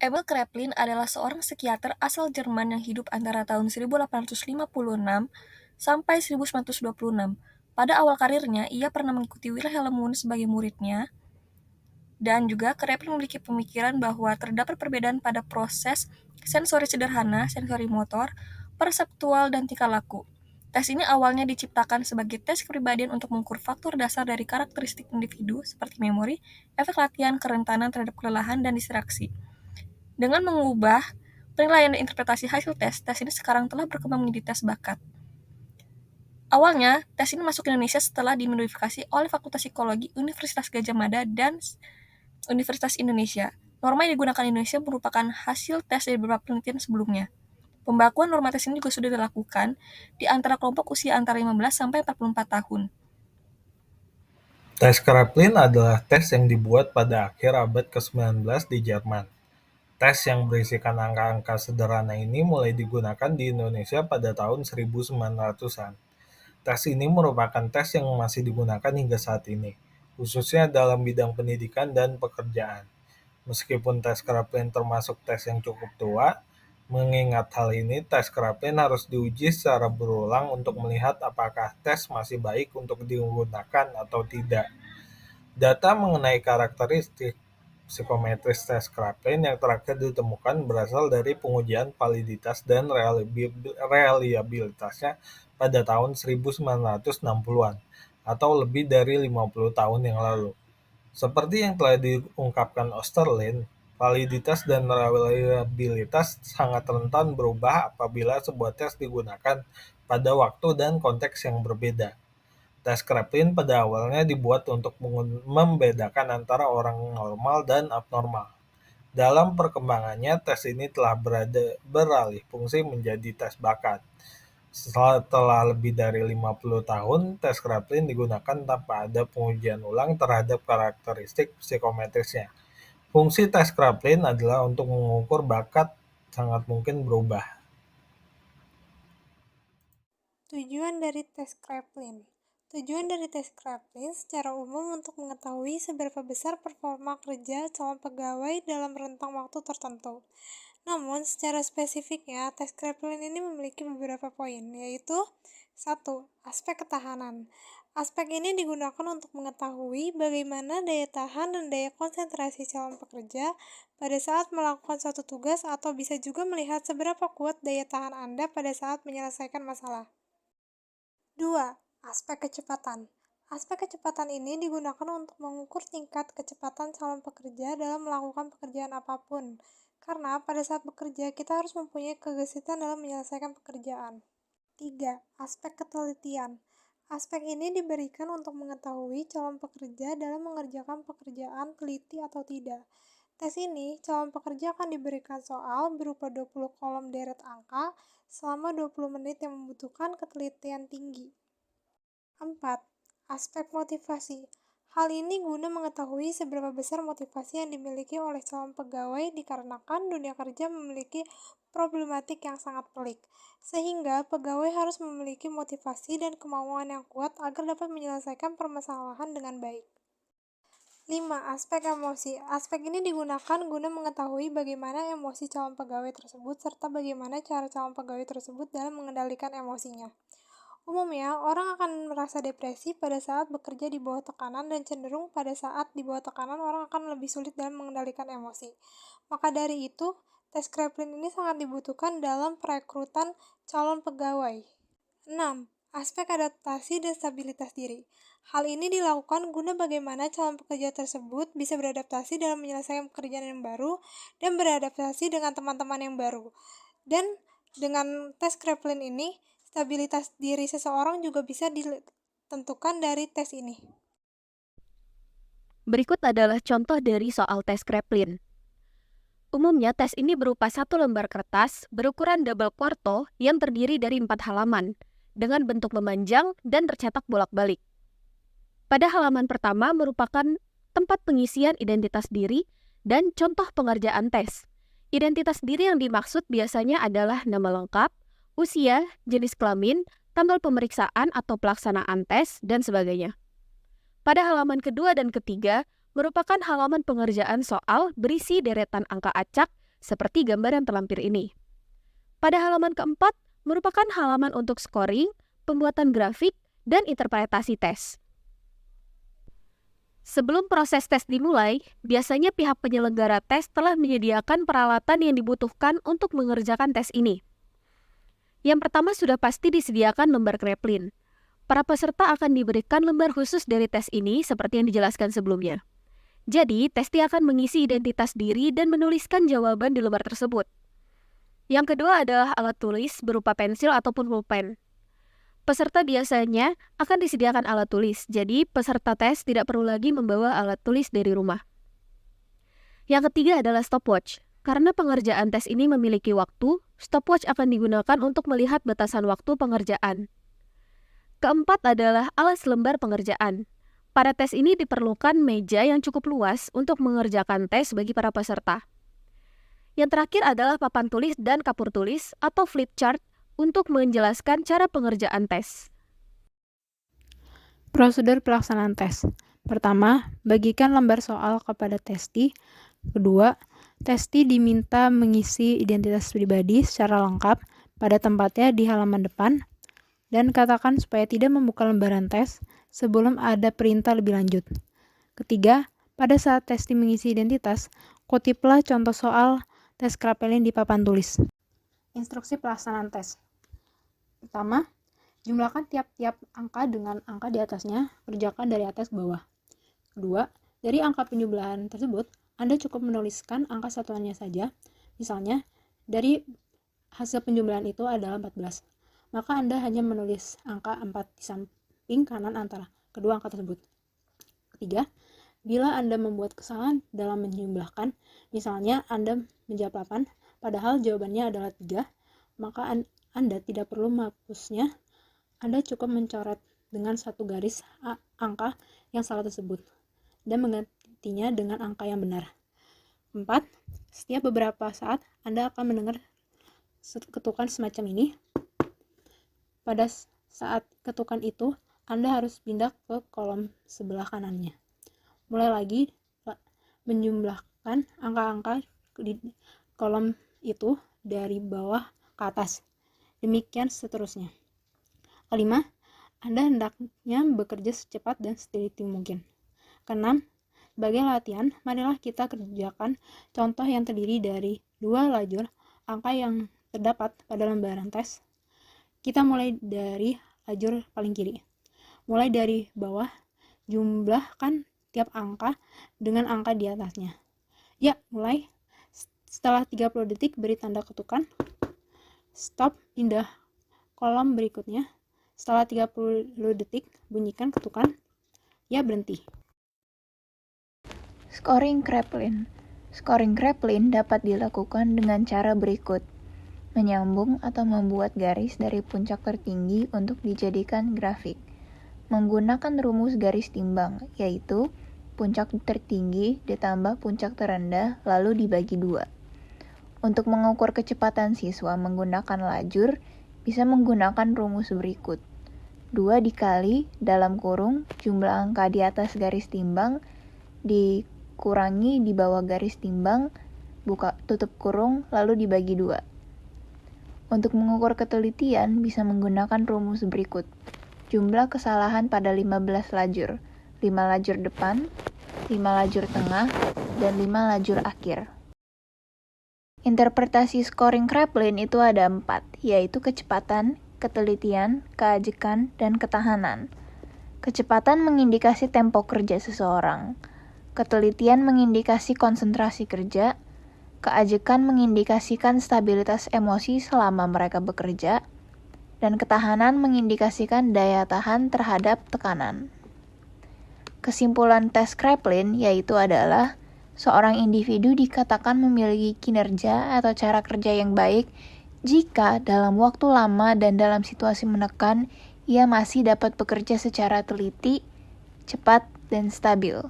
Emil Kraepelin adalah seorang psikiater asal Jerman yang hidup antara tahun 1856 sampai 1926. Pada awal karirnya, ia pernah mengikuti Wilhelm Wundt sebagai muridnya, dan juga Kraepelin memiliki pemikiran bahwa terdapat perbedaan pada proses sensori sederhana, sensori motor, perseptual, dan tingkah laku. Tes ini awalnya diciptakan sebagai tes kepribadian untuk mengukur faktor dasar dari karakteristik individu seperti memori, efek latihan, kerentanan terhadap kelelahan, dan distraksi. Dengan mengubah penilaian dan interpretasi hasil tes, tes ini sekarang telah berkembang menjadi tes bakat. Awalnya, tes ini masuk ke Indonesia setelah dimodifikasi oleh Fakultas Psikologi Universitas Gadjah Mada dan Universitas Indonesia. Norma yang digunakan di Indonesia merupakan hasil tes dari beberapa penelitian sebelumnya. Pembakuan norma tes ini juga sudah dilakukan di antara kelompok usia antara 15 sampai 44 tahun. Tes Kraepelin adalah tes yang dibuat pada akhir abad ke-19 di Jerman. Tes yang berisikan angka-angka sederhana ini mulai digunakan di Indonesia pada tahun 1900-an. Tes ini merupakan tes yang masih digunakan hingga saat ini, khususnya dalam bidang pendidikan dan pekerjaan. Meskipun tes Kraepelin termasuk tes yang cukup tua, mengingat hal ini, tes Kraepelin harus diuji secara berulang untuk melihat apakah tes masih baik untuk digunakan atau tidak. Data mengenai karakteristik psikometris tes Kraepelin yang terakhir ditemukan berasal dari pengujian validitas dan reliabilitasnya pada tahun 1960-an, atau lebih dari 50 tahun yang lalu. Seperti yang telah diungkapkan Osterlin, validitas dan reliabilitas sangat rentan berubah apabila sebuah tes digunakan pada waktu dan konteks yang berbeda. Tes Kraepelin pada awalnya dibuat untuk membedakan antara orang normal dan abnormal. Dalam perkembangannya, tes ini telah beralih fungsi menjadi tes bakat. Setelah lebih dari 50 tahun, tes Kraepelin digunakan tanpa ada pengujian ulang terhadap karakteristik psikometrisnya. Fungsi tes Kraepelin adalah untuk mengukur bakat sangat mungkin berubah. Tujuan dari tes Kraepelin. Tujuan dari tes Kraepelin secara umum untuk mengetahui seberapa besar performa kerja calon pegawai dalam rentang waktu tertentu. Namun, secara spesifiknya, tes Kraepelin ini memiliki beberapa poin, yaitu 1. Aspek ketahanan. Aspek ini digunakan untuk mengetahui bagaimana daya tahan dan daya konsentrasi calon pekerja pada saat melakukan suatu tugas atau bisa juga melihat seberapa kuat daya tahan Anda pada saat menyelesaikan masalah. 2. Aspek kecepatan. Aspek kecepatan ini digunakan untuk mengukur tingkat kecepatan calon pekerja dalam melakukan pekerjaan apapun. Karena pada saat bekerja, kita harus mempunyai kegesitan dalam menyelesaikan pekerjaan. 3. Aspek ketelitian. Aspek ini diberikan untuk mengetahui calon pekerja dalam mengerjakan pekerjaan teliti atau tidak. Tes ini, calon pekerja akan diberikan soal berupa 20 kolom deret angka selama 20 menit yang membutuhkan ketelitian tinggi. 4. Aspek motivasi. Hal ini guna mengetahui seberapa besar motivasi yang dimiliki oleh calon pegawai dikarenakan dunia kerja memiliki problematik yang sangat pelik, sehingga pegawai harus memiliki motivasi dan kemauan yang kuat agar dapat menyelesaikan permasalahan dengan baik. 5. Aspek emosi. Aspek ini digunakan guna mengetahui bagaimana emosi calon pegawai tersebut serta bagaimana cara calon pegawai tersebut dalam mengendalikan emosinya. Umumnya, orang akan merasa depresi pada saat bekerja di bawah tekanan dan cenderung pada saat di bawah tekanan orang akan lebih sulit dalam mengendalikan emosi. Maka dari itu, tes Kraepelin ini sangat dibutuhkan dalam perekrutan calon pegawai. 6. Aspek adaptasi dan stabilitas diri. Hal ini dilakukan guna bagaimana calon pekerja tersebut bisa beradaptasi dalam menyelesaikan pekerjaan yang baru dan beradaptasi dengan teman-teman yang baru. Dan dengan tes Kraepelin ini, stabilitas diri seseorang juga bisa ditentukan dari tes ini. Berikut adalah contoh dari soal tes Kraepelin. Umumnya, tes ini berupa satu lembar kertas berukuran double quarto yang terdiri dari 4 halaman, dengan bentuk memanjang dan tercetak bolak-balik. Pada halaman pertama merupakan tempat pengisian identitas diri dan contoh pengerjaan tes. Identitas diri yang dimaksud biasanya adalah nama lengkap, usia, jenis kelamin, tanggal pemeriksaan atau pelaksanaan tes, dan sebagainya. Pada halaman kedua dan ketiga, merupakan halaman pengerjaan soal berisi deretan angka acak seperti gambar yang terlampir ini. Pada halaman keempat, merupakan halaman untuk scoring, pembuatan grafik, dan interpretasi tes. Sebelum proses tes dimulai, biasanya pihak penyelenggara tes telah menyediakan peralatan yang dibutuhkan untuk mengerjakan tes ini. Yang pertama sudah pasti disediakan lembar Kraepelin. Para peserta akan diberikan lembar khusus dari tes ini seperti yang dijelaskan sebelumnya. Jadi, testi akan mengisi identitas diri dan menuliskan jawaban di lembar tersebut. Yang kedua adalah alat tulis berupa pensil ataupun pulpen. Peserta biasanya akan disediakan alat tulis, jadi peserta tes tidak perlu lagi membawa alat tulis dari rumah. Yang ketiga adalah stopwatch. Karena pengerjaan tes ini memiliki waktu, stopwatch akan digunakan untuk melihat batasan waktu pengerjaan. Keempat adalah alas lembar pengerjaan. Pada tes ini diperlukan meja yang cukup luas untuk mengerjakan tes bagi para peserta. Yang terakhir adalah papan tulis dan kapur tulis atau flip chart untuk menjelaskan cara pengerjaan tes. Prosedur pelaksanaan tes. Pertama, bagikan lembar soal kepada testi. Kedua, testi diminta mengisi identitas pribadi secara lengkap pada tempatnya di halaman depan dan katakan supaya tidak membuka lembaran tes sebelum ada perintah lebih lanjut. Ketiga, pada saat testi mengisi identitas, kutiplah contoh soal tes Kraepelin di papan tulis. Instruksi pelaksanaan tes. Pertama, jumlahkan tiap-tiap angka dengan angka di atasnya, kerjakan dari atas ke bawah. Kedua, dari angka penjumlahan tersebut, Anda cukup menuliskan angka satuannya saja. Misalnya, dari hasil penjumlahan itu adalah 14. Maka Anda hanya menulis angka 4 di samping kanan antara kedua angka tersebut. Ketiga, bila Anda membuat kesalahan dalam menjumlahkan, misalnya Anda menjawab 8, padahal jawabannya adalah 3, maka Anda tidak perlu menghapusnya. Anda cukup mencoret dengan satu garis angka yang salah tersebut dan menggantinya dengan angka yang benar. 4. Setiap beberapa saat Anda akan mendengar ketukan semacam ini. Pada saat ketukan itu, Anda harus pindah ke kolom sebelah kanannya. Mulai lagi menjumlahkan angka-angka di kolom itu dari bawah ke atas. Demikian seterusnya. Kelima, Anda hendaknya bekerja secepat dan seteliti mungkin. Keenam, sebagai latihan, marilah kita kerjakan contoh yang terdiri dari 2 lajur angka yang terdapat pada lembaran tes. Kita mulai dari lajur paling kiri. Mulai dari bawah, jumlahkan tiap angka dengan angka di atasnya. Ya, mulai. Setelah 30 detik, beri tanda ketukan. Stop, pindah kolom berikutnya. Setelah 30 detik, bunyikan ketukan. Ya, berhenti. Scoring Kraepelin. Scoring Kraepelin dapat dilakukan dengan cara berikut. Menyambung atau membuat garis dari puncak tertinggi untuk dijadikan grafik. Menggunakan rumus garis timbang, yaitu puncak tertinggi ditambah puncak terendah lalu dibagi 2. Untuk mengukur kecepatan siswa menggunakan lajur, bisa menggunakan rumus berikut. 2 dikali dalam kurung jumlah angka di atas garis timbang dikurangi di bawah garis timbang, buka tutup kurung, lalu dibagi 2. Untuk mengukur ketelitian bisa menggunakan rumus berikut. Jumlah kesalahan pada 15 lajur, 5 lajur depan, 5 lajur tengah, dan 5 lajur akhir. Interpretasi scoring Kraepelin itu ada 4, yaitu kecepatan, ketelitian, keajekan, dan ketahanan. Kecepatan mengindikasi tempo kerja seseorang. Ketelitian mengindikasi konsentrasi kerja. Keajekan mengindikasikan stabilitas emosi selama mereka bekerja. Dan ketahanan mengindikasikan daya tahan terhadap tekanan. Kesimpulan tes Kraepelin yaitu adalah seorang individu dikatakan memiliki kinerja atau cara kerja yang baik jika dalam waktu lama dan dalam situasi menekan ia masih dapat bekerja secara teliti, cepat, dan stabil.